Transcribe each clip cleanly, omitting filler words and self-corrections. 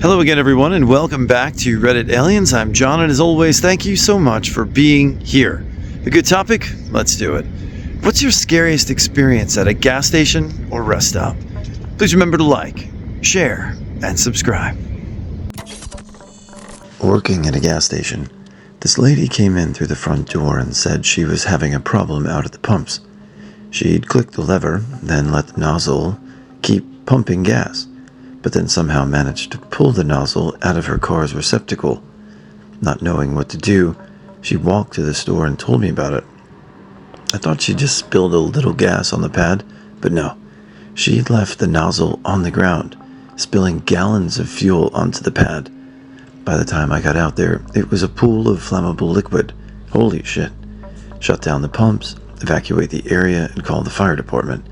Hello again, everyone, and welcome back to Reddit Aliens. I'm John, and as always, thank you so much for being here. A good topic? Let's do it. What's your scariest experience at a gas station or rest stop? Please remember to like, share, and subscribe. Working at a gas station, this lady came in through the front door and said she was having a problem out at the pumps. She'd clicked the lever, then let the nozzle keep pumping gas, but then somehow managed to pull the nozzle out of her car's receptacle. Not knowing what to do, she walked to the store and told me about it. I thought she just spilled a little gas on the pad, but no. She'd left the nozzle on the ground, spilling gallons of fuel onto the pad. By the time I got out there, it was a pool of flammable liquid. Holy shit. Shut down the pumps, evacuate the area, and call the fire department.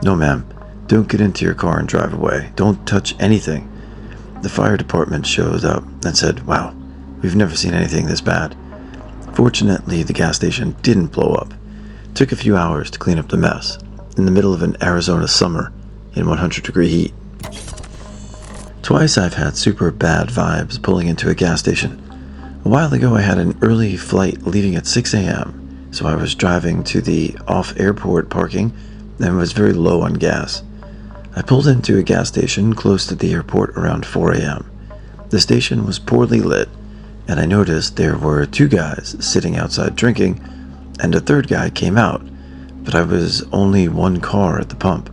No, ma'am. Don't get into your car and drive away. Don't touch anything. The fire department showed up and said, "Wow, we've never seen anything this bad." Fortunately, the gas station didn't blow up. It took a few hours to clean up the mess, in the middle of an Arizona summer in 100-degree heat. Twice I've had super bad vibes pulling into a gas station. A while ago I had an early flight leaving at 6 a.m., so I was driving to the off-airport parking and was very low on gas. I pulled into a gas station close to the airport around 4 a.m. The station was poorly lit, and I noticed there were two guys sitting outside drinking, and a third guy came out, but I was only one car at the pump.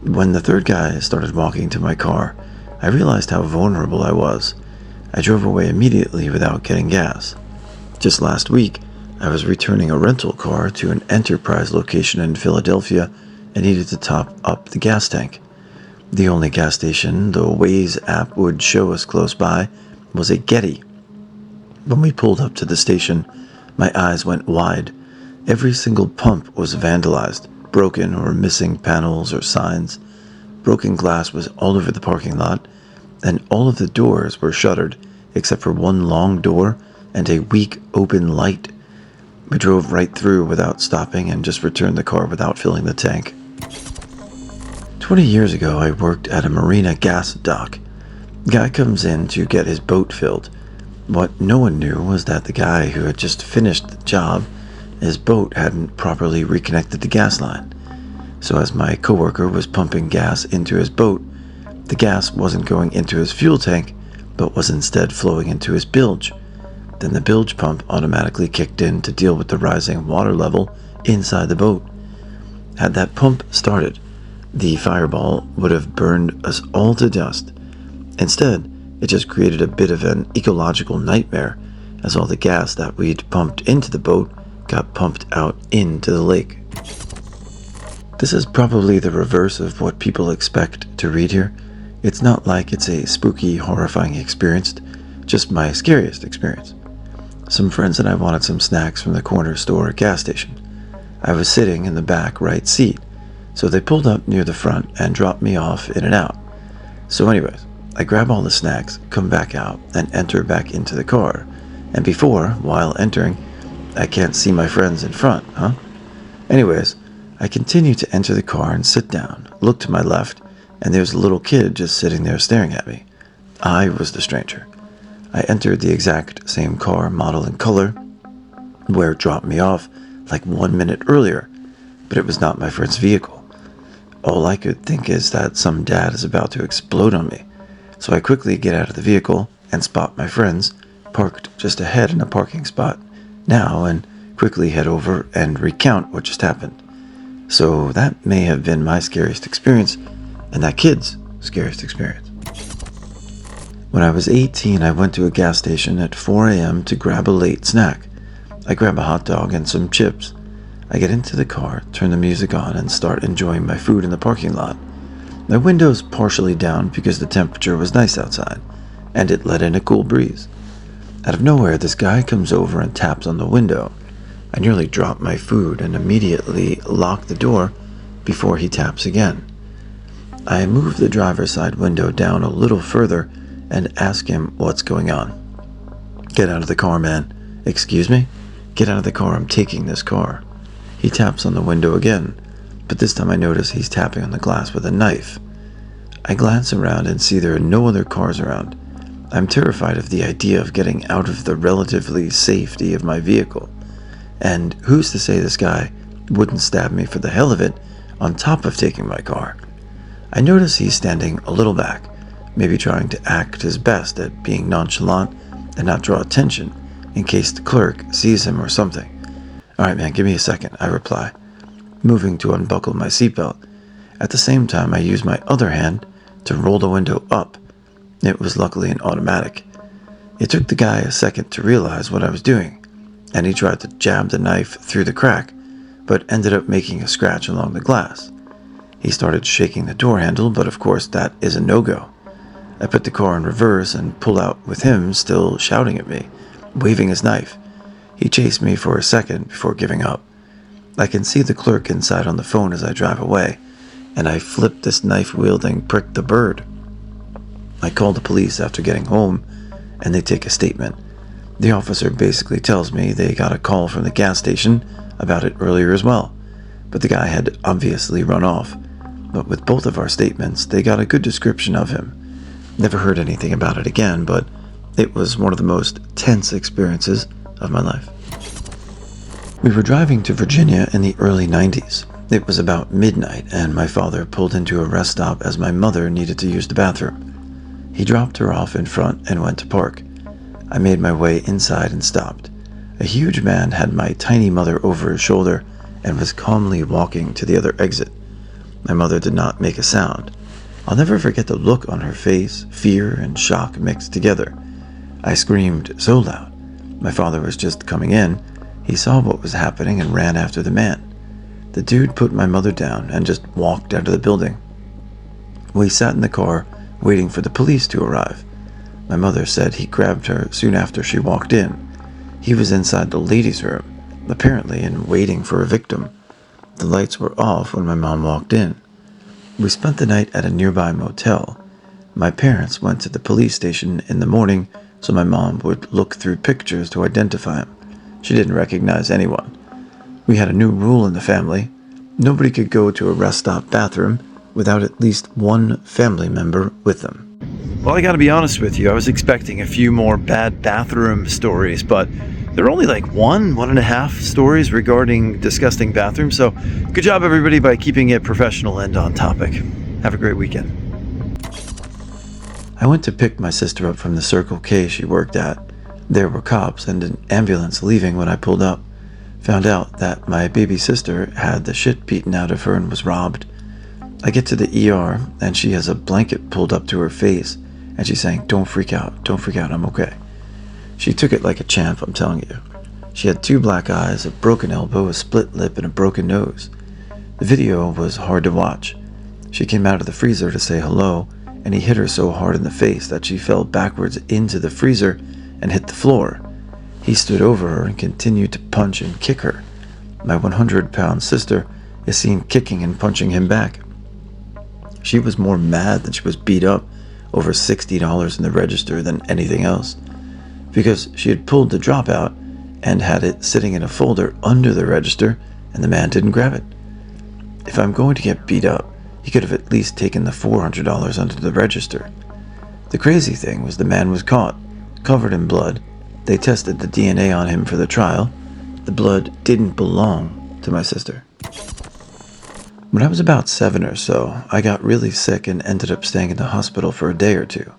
When the third guy started walking to my car, I realized how vulnerable I was. I drove away immediately without getting gas. Just last week, I was returning a rental car to an Enterprise location in Philadelphia and needed to top up the gas tank. The only gas station the Waze app would show us close by was a Getty. When we pulled up to the station, my eyes went wide. Every single pump was vandalized, broken or missing panels or signs. Broken glass was all over the parking lot, and all of the doors were shuttered except for one long door and a weak open light. We drove right through without stopping and just returned the car without filling the tank. 20 years ago, I worked at a marina gas dock. The guy comes in to get his boat filled. What no one knew was that the guy who had just finished the job, his boat hadn't properly reconnected the gas line. So as my coworker was pumping gas into his boat, the gas wasn't going into his fuel tank, but was instead flowing into his bilge. Then the bilge pump automatically kicked in to deal with the rising water level inside the boat. Had that pump started, the fireball would have burned us all to dust. Instead, it just created a bit of an ecological nightmare, as all the gas that we'd pumped into the boat got pumped out into the lake. This is probably the reverse of what people expect to read here. It's not like it's a spooky, horrifying experience, just my scariest experience. Some friends and I wanted some snacks from the corner store gas station. I was sitting in the back right seat, so they pulled up near the front and dropped me off in and out. So anyways, I grab all the snacks, come back out, and enter back into the car. And while entering, I can't see my friends in front, huh? Anyways, I continue to enter the car and sit down, look to my left, and there's a little kid just sitting there staring at me. I was the stranger. I entered the exact same car, model, and color, where it dropped me off like 1 minute earlier, but it was not my friend's vehicle. All I could think is that some dad is about to explode on me, so I quickly get out of the vehicle and spot my friends parked just ahead in a parking spot now and quickly head over and recount what just happened. So that may have been my scariest experience and that kid's scariest experience. When I was 18, I went to a gas station at 4 a.m. to grab a late snack. I grab a hot dog and some chips. I get into the car, turn the music on, and start enjoying my food in the parking lot. My window's partially down because the temperature was nice outside, and it let in a cool breeze. Out of nowhere, this guy comes over and taps on the window. I nearly drop my food and immediately lock the door before he taps again. I move the driver's side window down a little further and ask him what's going on. "Get out of the car, man." "Excuse me?" "Get out of the car, I'm taking this car." He taps on the window again, but this time I notice he's tapping on the glass with a knife. I glance around and see there are no other cars around. I'm terrified of the idea of getting out of the relatively safety of my vehicle. And who's to say this guy wouldn't stab me for the hell of it on top of taking my car? I notice he's standing a little back, maybe trying to act his best at being nonchalant and not draw attention in case the clerk sees him or something. "All right, man, give me a second," I reply, moving to unbuckle my seatbelt. At the same time, I use my other hand to roll the window up. It was luckily an automatic. It took the guy a second to realize what I was doing, and he tried to jab the knife through the crack, but ended up making a scratch along the glass. He started shaking the door handle, but of course that is a no-go. I put the car in reverse and pull out with him still shouting at me, waving his knife. He chased me for a second before giving up. I can see the clerk inside on the phone as I drive away, and I flip this knife-wielding prick the bird. I call the police after getting home, and they take a statement. The officer basically tells me they got a call from the gas station about it earlier as well, but the guy had obviously run off. But with both of our statements, they got a good description of him. Never heard anything about it again, but it was one of the most tense experiences of my life. We were driving to Virginia in the early 90s. It was about midnight, and my father pulled into a rest stop as my mother needed to use the bathroom. He dropped her off in front and went to park. I made my way inside and stopped. A huge man had my tiny mother over his shoulder and was calmly walking to the other exit. My mother did not make a sound. I'll never forget the look on her face, fear and shock mixed together. I screamed so loud. My father was just coming in. He saw what was happening and ran after the man. The dude put my mother down and just walked out of the building. We sat in the car waiting for the police to arrive. My mother said he grabbed her soon after she walked in. He was inside the ladies' room, apparently in waiting for a victim. The lights were off when my mom walked in. We spent the night at a nearby motel. My parents went to the police station in the morning so my mom would look through pictures to identify him. She didn't recognize anyone. We had a new rule in the family. Nobody could go to a rest stop bathroom without at least one family member with them. Well, I gotta be honest with you, I was expecting a few more bad bathroom stories, but there are only like 1.5 stories regarding disgusting bathrooms, so good job everybody by keeping it professional and on topic. Have a great weekend. I went to pick my sister up from the Circle K she worked at. There were cops and an ambulance leaving when I pulled up. Found out that my baby sister had the shit beaten out of her and was robbed. I get to the ER and she has a blanket pulled up to her face and she's saying, don't freak out, I'm okay." She took it like a champ, I'm telling you. She had 2 black eyes, a broken elbow, a split lip, and a broken nose. The video was hard to watch. She came out of the freezer to say hello, and he hit her so hard in the face that she fell backwards into the freezer and hit the floor. He stood over her and continued to punch and kick her. My 100-pound sister is seen kicking and punching him back. She was more mad than she was beat up over $60 in the register than anything else, because she had pulled the drop out and had it sitting in a folder under the register, and the man didn't grab it. If I'm going to get beat up, he could have at least taken the $400 under the register. The crazy thing was the man was caught, covered in blood. They tested the DNA on him for the trial. The blood didn't belong to my sister. When I was about 7 or so, I got really sick and ended up staying in the hospital for a day or two.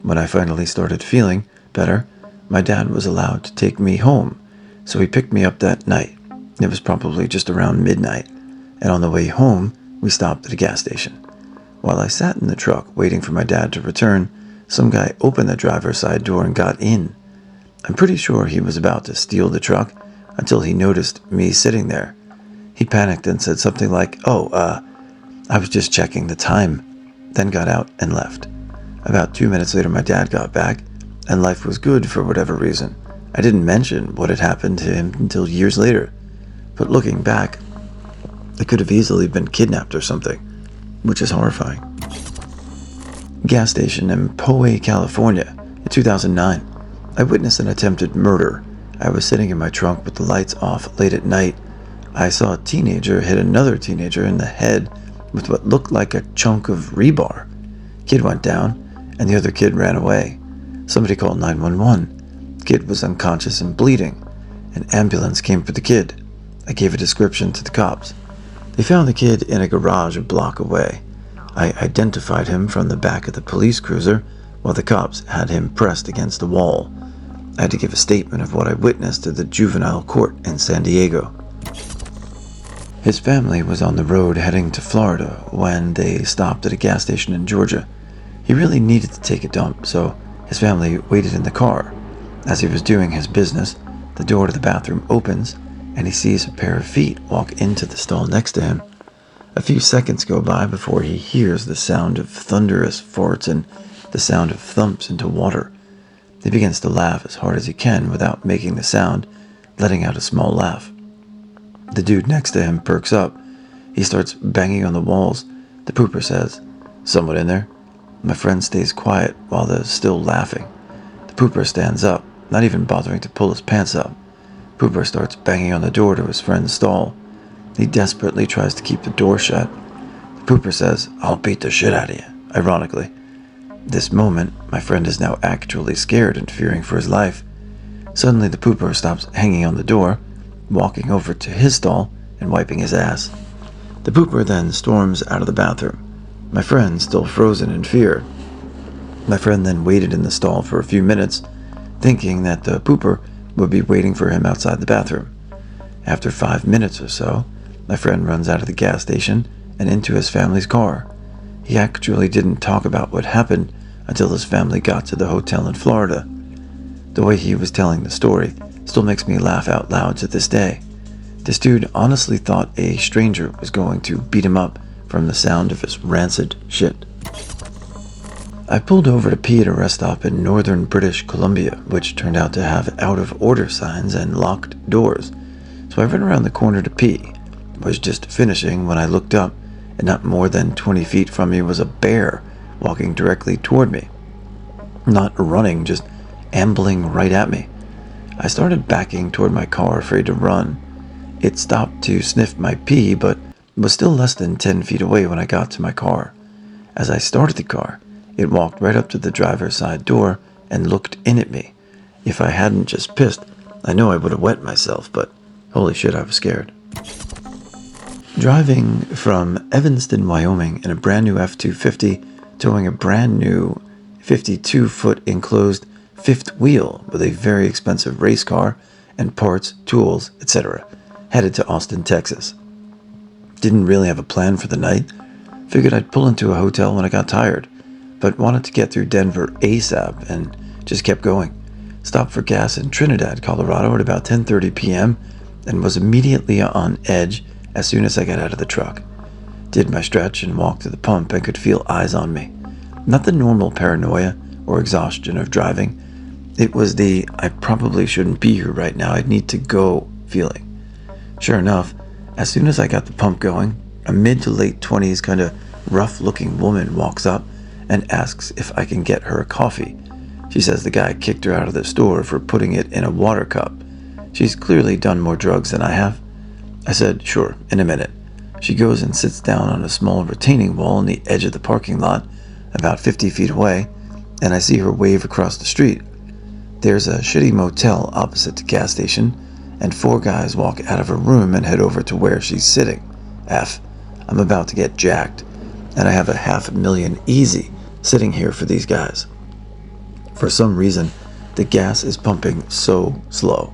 When I finally started feeling better, my dad was allowed to take me home, so he picked me up that night. It was probably just around midnight, and on the way home, we stopped at a gas station. While I sat in the truck waiting for my dad to return, some guy opened the driver's side door and got in. I'm pretty sure he was about to steal the truck until he noticed me sitting there. He panicked and said something like, I was just checking the time," then got out and left. About 2 minutes later, my dad got back, and life was good for whatever reason. I didn't mention what had happened to him until years later, but looking back, I could have easily been kidnapped or something, which is horrifying. Gas station in Poway, California, in 2009. I witnessed an attempted murder. I was sitting in my trunk with the lights off late at night. I saw a teenager hit another teenager in the head with what looked like a chunk of rebar. Kid went down, and the other kid ran away. Somebody called 911. The kid was unconscious and bleeding. An ambulance came for the kid. I gave a description to the cops. They found the kid in a garage a block away. I identified him from the back of the police cruiser while the cops had him pressed against the wall. I had to give a statement of what I witnessed to the juvenile court in San Diego. His family was on the road heading to Florida when they stopped at a gas station in Georgia. He really needed to take a dump, so his family waited in the car. As he was doing his business, the door to the bathroom opens, and he sees a pair of feet walk into the stall next to him. A few seconds go by before he hears the sound of thunderous farts and the sound of thumps into water. He begins to laugh as hard as he can without making the sound, letting out a small laugh. The dude next to him perks up. He starts banging on the walls. The pooper says, "Someone in there?" My friend stays quiet while they're still laughing. The pooper stands up, not even bothering to pull his pants up. Pooper starts banging on the door to his friend's stall. He desperately tries to keep the door shut. The pooper says, "I'll beat the shit out of you," ironically. This moment, my friend is now actually scared and fearing for his life. Suddenly, the pooper stops hanging on the door, walking over to his stall and wiping his ass. The pooper then storms out of the bathroom. My friend still frozen in fear. My friend then waited in the stall for a few minutes, thinking that the pooper would be waiting for him outside the bathroom. After 5 minutes or so, my friend runs out of the gas station and into his family's car. He actually didn't talk about what happened until his family got to the hotel in Florida. The way he was telling the story still makes me laugh out loud to this day. This dude honestly thought a stranger was going to beat him up from the sound of his rancid shit. I pulled over to pee at a rest stop in northern British Columbia, which turned out to have out-of-order signs and locked doors. So I ran around the corner to pee. I was just finishing when I looked up, and not more than 20 feet from me was a bear walking directly toward me. Not running, just ambling right at me. I started backing toward my car, afraid to run. It stopped to sniff my pee, but was still less than 10 feet away when I got to my car. As I started the car, it walked right up to the driver's side door and looked in at me. If I hadn't just pissed, I know I would have wet myself, but holy shit, I was scared. Driving from Evanston, Wyoming in a brand new F-250, towing a brand new 52-foot enclosed fifth wheel with a very expensive race car and parts, tools, etc., headed to Austin, Texas. Didn't really have a plan for the night. Figured I'd pull into a hotel when I got tired, but wanted to get through Denver ASAP and just kept going. Stopped for gas in Trinidad, Colorado at about 10:30 p.m. and was immediately on edge as soon as I got out of the truck. Did my stretch and walked to the pump and could feel eyes on me. Not the normal paranoia or exhaustion of driving. It was the "I probably shouldn't be here right now, I need to go" feeling. Sure enough, as soon as I got the pump going, a mid to late 20s kind of rough-looking woman walks up and asks if I can get her a coffee. She says the guy kicked her out of the store for putting it in a water cup. She's clearly done more drugs than I have. I said, "Sure, in a minute." She goes and sits down on a small retaining wall on the edge of the parking lot, about 50 feet away, and I see her wave across the street. There's a shitty motel opposite the gas station, and 4 guys walk out of her room and head over to where she's sitting. I'm about to get jacked, and I have a $500,000 easy sitting here for these guys. For some reason, the gas is pumping so slow.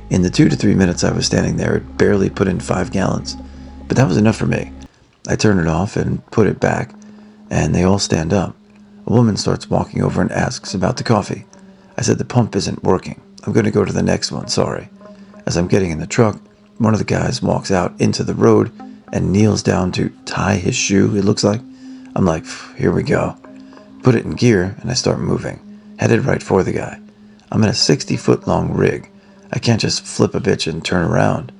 In the 2 to 3 minutes I was standing there, it barely put in 5 gallons, but that was enough for me. I turn it off and put it back, and they all stand up. A woman starts walking over and asks about the coffee. I said the pump isn't working. I'm going to go to the next one, sorry. As I'm getting in the truck, one of the guys walks out into the road and kneels down to tie his shoe, it looks like. I'm like, here we go. Put it in gear, and I start moving, headed right for the guy. I'm in a 60-foot long rig. I can't just flip a bitch and turn around.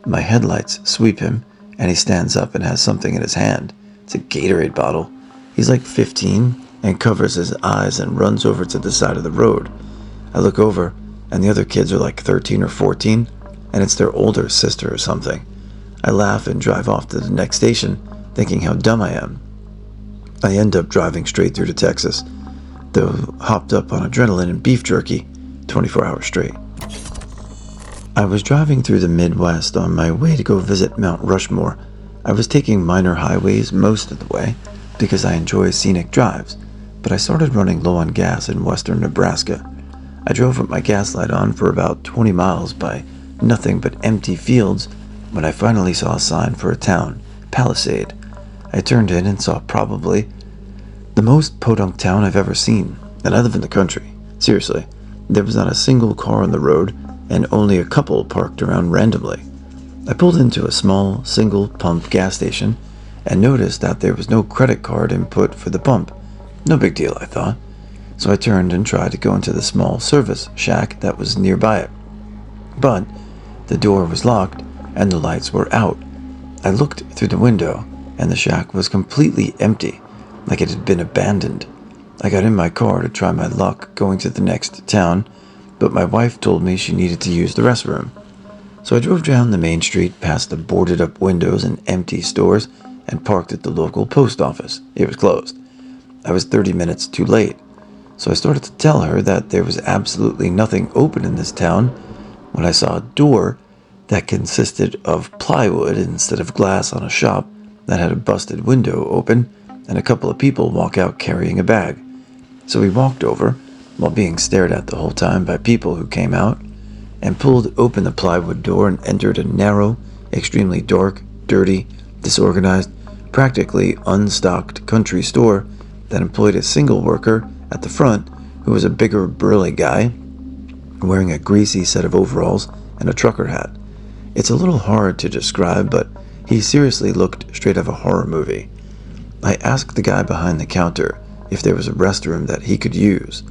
My headlights sweep him, and he stands up and has something in his hand. It's a Gatorade bottle. He's like 15 and covers his eyes and runs over to the side of the road. I look over, and the other kids are like 13 or 14, and it's their older sister or something. I laugh and drive off to the next station, thinking how dumb I am. I end up driving straight through to Texas. though hopped up on adrenaline and beef jerky 24 hours straight. I was driving through the Midwest on my way to go visit Mount Rushmore. I was taking minor highways most of the way because I enjoy scenic drives, but I started running low on gas in western Nebraska. I drove with my gas light on for about 20 miles by nothing but empty fields when I finally saw a sign for a town, Palisade. I turned in and saw probably the most podunk town I've ever seen, and I live in the country. Seriously, there was not a single car on the road, and only a couple parked around randomly. I pulled into a small, single-pump gas station and noticed that there was no credit card input for the pump. No big deal, I thought. So I turned and tried to go into the small service shack that was nearby it. But the door was locked and the lights were out. I looked through the window and the shack was completely empty, like it had been abandoned. I got in my car to try my luck going to the next town, but my wife told me she needed to use the restroom. So I drove down the main street past the boarded up windows and empty stores and parked at the local post office. It was closed. I was 30 minutes too late, so I started to tell her that there was absolutely nothing open in this town when I saw a door that consisted of plywood instead of glass on a shop that had a busted window open and a couple of people walk out carrying a bag. So we walked over, while being stared at the whole time by people who came out, and pulled open the plywood door and entered a narrow, extremely dark, dirty, disorganized, practically unstocked country store that employed a single worker at the front who was a bigger, burly guy wearing a greasy set of overalls and a trucker hat. It's a little hard to describe, but he seriously looked straight out of a horror movie. I asked the guy behind the counter if there was a restroom that he could use,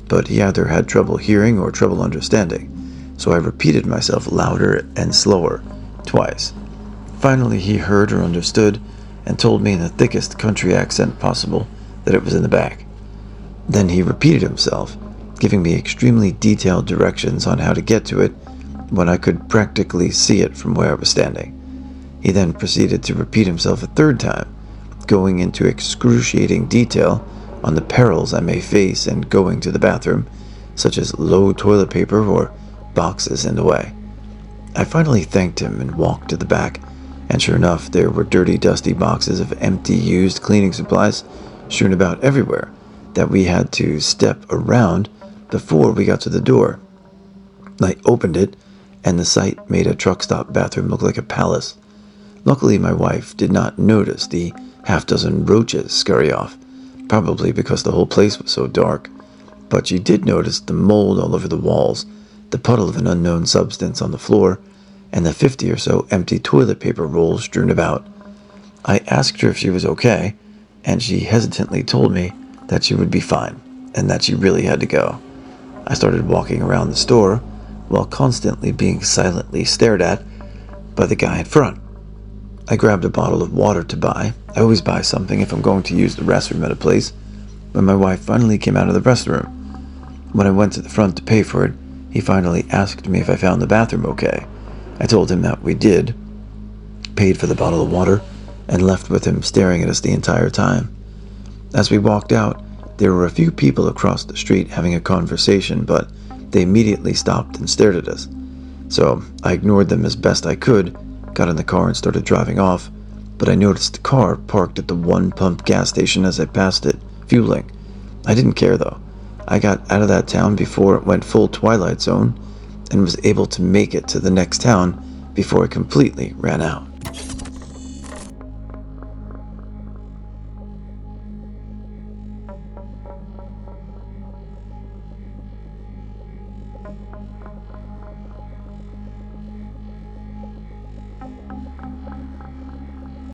but he either had trouble hearing or trouble understanding, so I repeated myself louder and slower, twice. Finally, he heard or understood and told me in the thickest country accent possible that it was in the back. Then he repeated himself, giving me extremely detailed directions on how to get to it when I could practically see it from where I was standing. He then proceeded to repeat himself a third time, going into excruciating detail on the perils I may face in going to the bathroom, such as low toilet paper or boxes in the way. I finally thanked him and walked to the back, and sure enough, there were dirty, dusty boxes of empty, used cleaning supplies strewn about everywhere that we had to step around before we got to the door. I opened it, and the sight made a truck stop bathroom look like a palace. Luckily, my wife did not notice the half-dozen roaches scurry off, probably because the whole place was so dark, but she did notice the mold all over the walls, the puddle of an unknown substance on the floor, and the 50 or so empty toilet paper rolls strewn about. I asked her if she was okay, and she hesitantly told me that she would be fine, and that she really had to go. I started walking around the store, while constantly being silently stared at by the guy in front. I grabbed a bottle of water to buy. I always buy something if I'm going to use the restroom at a place. When my wife finally came out of the restroom, when I went to the front to pay for it, he finally asked me if I found the bathroom okay. I told him that we did, paid for the bottle of water, and left with him staring at us the entire time. As we walked out, there were a few people across the street having a conversation, but they immediately stopped and stared at us. So I ignored them as best I could, got in the car and started driving off, but I noticed the car parked at the one pump gas station as I passed it, fueling. I didn't care though. I got out of that town before it went full Twilight Zone and was able to make it to the next town before it completely ran out.